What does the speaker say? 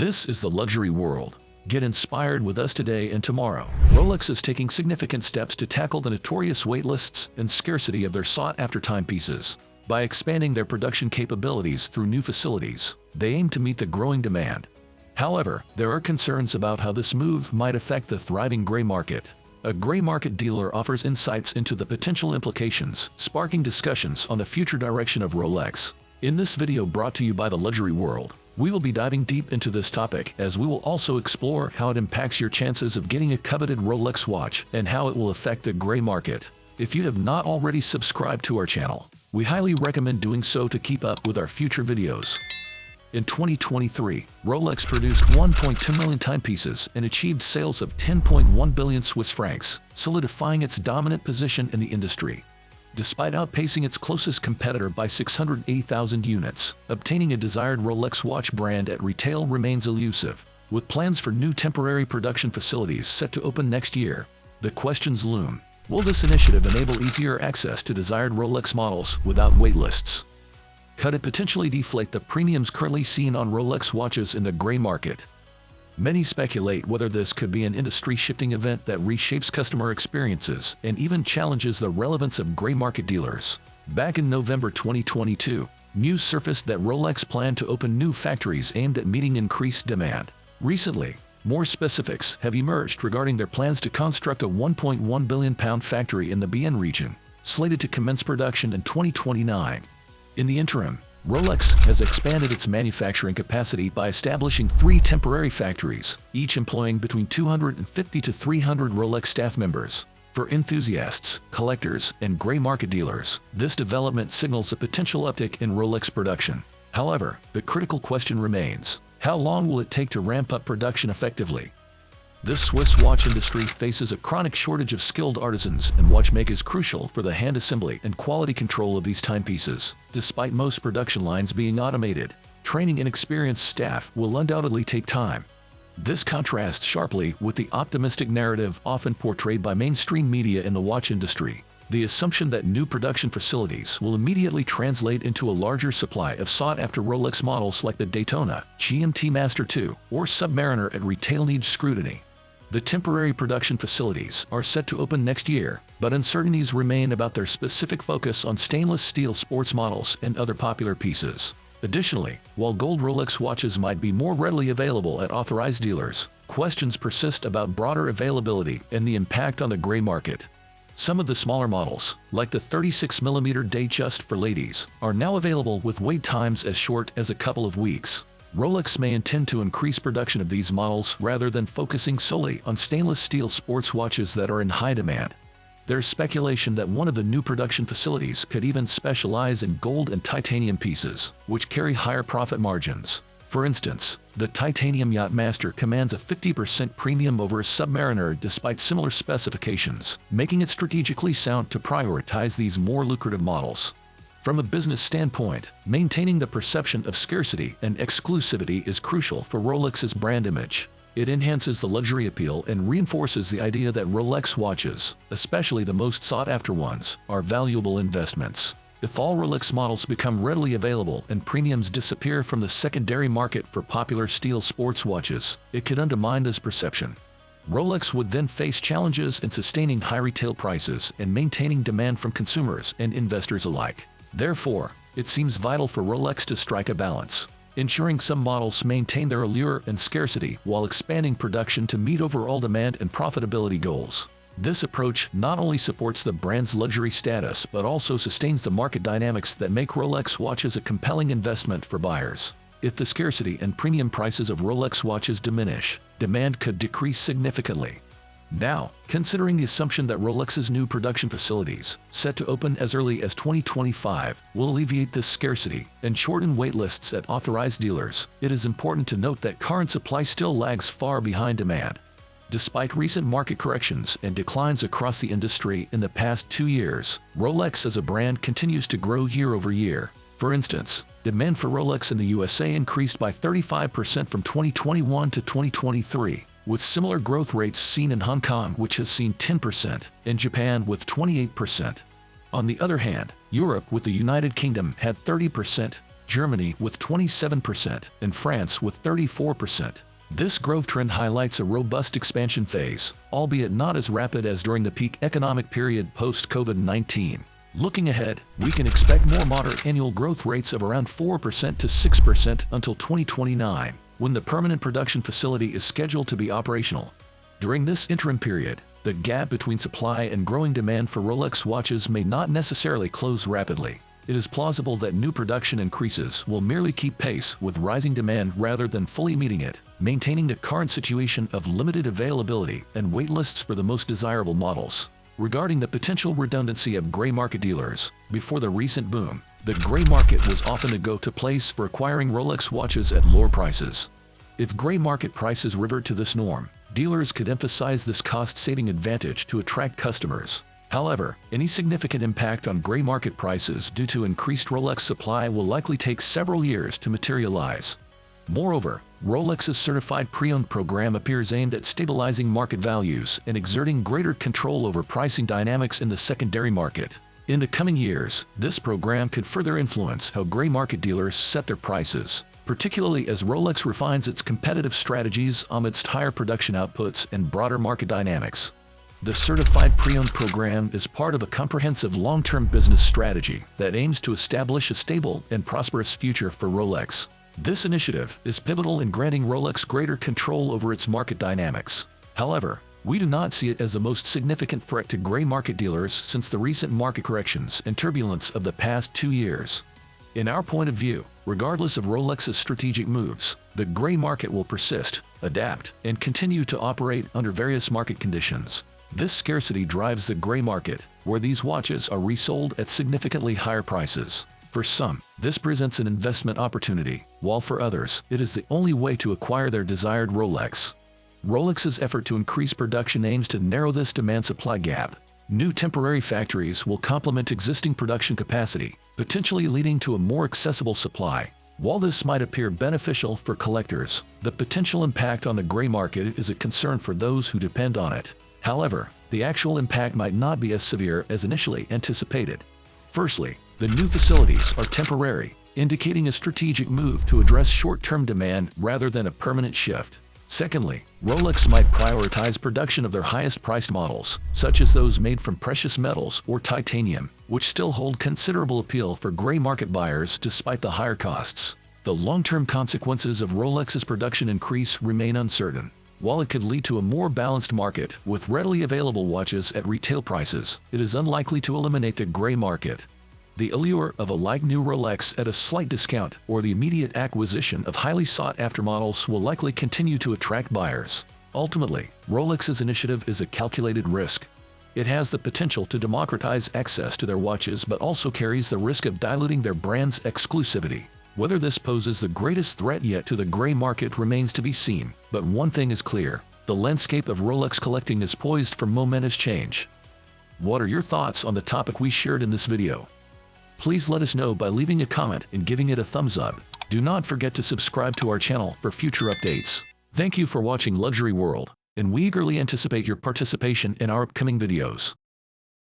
This is the luxury world. Get inspired with us today and tomorrow. Rolex is taking significant steps to tackle the notorious waitlists and scarcity of their sought-after timepieces. By expanding their production capabilities through new facilities, they aim to meet the growing demand. However, there are concerns about how this move might affect the thriving gray market. A gray market dealer offers insights into the potential implications, sparking discussions on the future direction of Rolex. In this video brought to you by the Luxury World, we will be diving deep into this topic as we will also explore how it impacts your chances of getting a coveted Rolex watch and how it will affect the gray market. If you have not already subscribed to our channel, we highly recommend doing so to keep up with our future videos. In 2023, Rolex produced 1.2 million timepieces and achieved sales of 10.1 billion Swiss francs, solidifying its dominant position in the industry. Despite outpacing its closest competitor by 680,000 units, obtaining a desired Rolex watch brand at retail remains elusive. With plans for new temporary production facilities set to open next year, the questions loom. Will this initiative enable easier access to desired Rolex models without waitlists? Could it potentially deflate the premiums currently seen on Rolex watches in the gray market? Many speculate whether this could be an industry-shifting event that reshapes customer experiences and even challenges the relevance of gray market dealers. Back in November 2022, news surfaced that Rolex planned to open new factories aimed at meeting increased demand. Recently, more specifics have emerged regarding their plans to construct a £1.1 billion factory in the BN region, slated to commence production in 2029. In the interim, Rolex has expanded its manufacturing capacity by establishing 3 temporary factories, each employing between 250 to 300 Rolex staff members. For enthusiasts, collectors, and gray market dealers, this development signals a potential uptick in Rolex production. However, the critical question remains: how long will it take to ramp up production effectively? This Swiss watch industry faces a chronic shortage of skilled artisans, and watchmakers crucial for the hand assembly and quality control of these timepieces. Despite most production lines being automated, training inexperienced staff will undoubtedly take time. This contrasts sharply with the optimistic narrative often portrayed by mainstream media in the watch industry. The assumption that new production facilities will immediately translate into a larger supply of sought-after Rolex models like the Daytona, GMT Master 2, or Submariner at retail needs scrutiny. The temporary production facilities are set to open next year, but uncertainties remain about their specific focus on stainless steel sports models and other popular pieces. Additionally, while gold Rolex watches might be more readily available at authorized dealers, questions persist about broader availability and the impact on the gray market. Some of the smaller models, like the 36mm Datejust for ladies, are now available with wait times as short as a couple of weeks. Rolex may intend to increase production of these models rather than focusing solely on stainless steel sports watches that are in high demand. There's speculation that one of the new production facilities could even specialize in gold and titanium pieces, which carry higher profit margins. For instance, the Titanium Yachtmaster commands a 50% premium over a Submariner despite similar specifications, making it strategically sound to prioritize these more lucrative models. From a business standpoint, maintaining the perception of scarcity and exclusivity is crucial for Rolex's brand image. It enhances the luxury appeal and reinforces the idea that Rolex watches, especially the most sought-after ones, are valuable investments. If all Rolex models become readily available and premiums disappear from the secondary market for popular steel sports watches, it could undermine this perception. Rolex would then face challenges in sustaining high retail prices and maintaining demand from consumers and investors alike. Therefore, it seems vital for Rolex to strike a balance, ensuring some models maintain their allure and scarcity while expanding production to meet overall demand and profitability goals. This approach not only supports the brand's luxury status but also sustains the market dynamics that make Rolex watches a compelling investment for buyers. If the scarcity and premium prices of Rolex watches diminish, demand could decrease significantly. Now, considering the assumption that Rolex's new production facilities, set to open as early as 2025, will alleviate this scarcity and shorten waitlists at authorized dealers, it is important to note that current supply still lags far behind demand. Despite recent market corrections and declines across the industry in the past 2 years, Rolex as a brand continues to grow year over year. For instance, demand for Rolex in the USA increased by 35% from 2021 to 2023. With similar growth rates seen in Hong Kong, which has seen 10%, and Japan with 28%. On the other hand, Europe with the United Kingdom had 30%, Germany with 27%, and France with 34%. This growth trend highlights a robust expansion phase, albeit not as rapid as during the peak economic period post-COVID-19. Looking ahead, we can expect more moderate annual growth rates of around 4% to 6% until 2029, when the permanent production facility is scheduled to be operational. During this interim period, the gap between supply and growing demand for Rolex watches may not necessarily close rapidly. It is plausible that new production increases will merely keep pace with rising demand rather than fully meeting it, maintaining the current situation of limited availability and waitlists for the most desirable models. Regarding the potential redundancy of gray market dealers, before the recent boom, the gray market was often a go-to place for acquiring Rolex watches at lower prices. If gray market prices revert to this norm, dealers could emphasize this cost-saving advantage to attract customers. However, any significant impact on gray market prices due to increased Rolex supply will likely take several years to materialize. Moreover, Rolex's certified pre-owned program appears aimed at stabilizing market values and exerting greater control over pricing dynamics in the secondary market. In the coming years, this program could further influence how gray market dealers set their prices, particularly as Rolex refines its competitive strategies amidst higher production outputs and broader market dynamics. The certified pre-owned program is part of a comprehensive long-term business strategy that aims to establish a stable and prosperous future for Rolex. This initiative is pivotal in granting Rolex greater control over its market dynamics. However, we do not see it as the most significant threat to gray market dealers since the recent market corrections and turbulence of the past 2 years. In our point of view, regardless of Rolex's strategic moves, the gray market will persist, adapt, and continue to operate under various market conditions. This scarcity drives the gray market, where these watches are resold at significantly higher prices. For some, this presents an investment opportunity, while for others, it is the only way to acquire their desired Rolex. Rolex's effort to increase production aims to narrow this demand-supply gap. New temporary factories will complement existing production capacity, potentially leading to a more accessible supply. While this might appear beneficial for collectors, the potential impact on the gray market is a concern for those who depend on it. However, the actual impact might not be as severe as initially anticipated. Firstly, the new facilities are temporary, indicating a strategic move to address short-term demand rather than a permanent shift. Secondly, Rolex might prioritize production of their highest-priced models, such as those made from precious metals or titanium, which still hold considerable appeal for gray market buyers despite the higher costs. The long-term consequences of Rolex's production increase remain uncertain. While it could lead to a more balanced market with readily available watches at retail prices, it is unlikely to eliminate the gray market. The allure of a like-new Rolex at a slight discount or the immediate acquisition of highly sought-after models will likely continue to attract buyers. Ultimately, Rolex's initiative is a calculated risk. It has the potential to democratize access to their watches but also carries the risk of diluting their brand's exclusivity. Whether this poses the greatest threat yet to the gray market remains to be seen, but one thing is clear: the landscape of Rolex collecting is poised for momentous change. What are your thoughts on the topic we shared in this video? Please let us know by leaving a comment and giving it a thumbs up. Do not forget to subscribe to our channel for future updates. Thank you for watching Luxury World, and we eagerly anticipate your participation in our upcoming videos.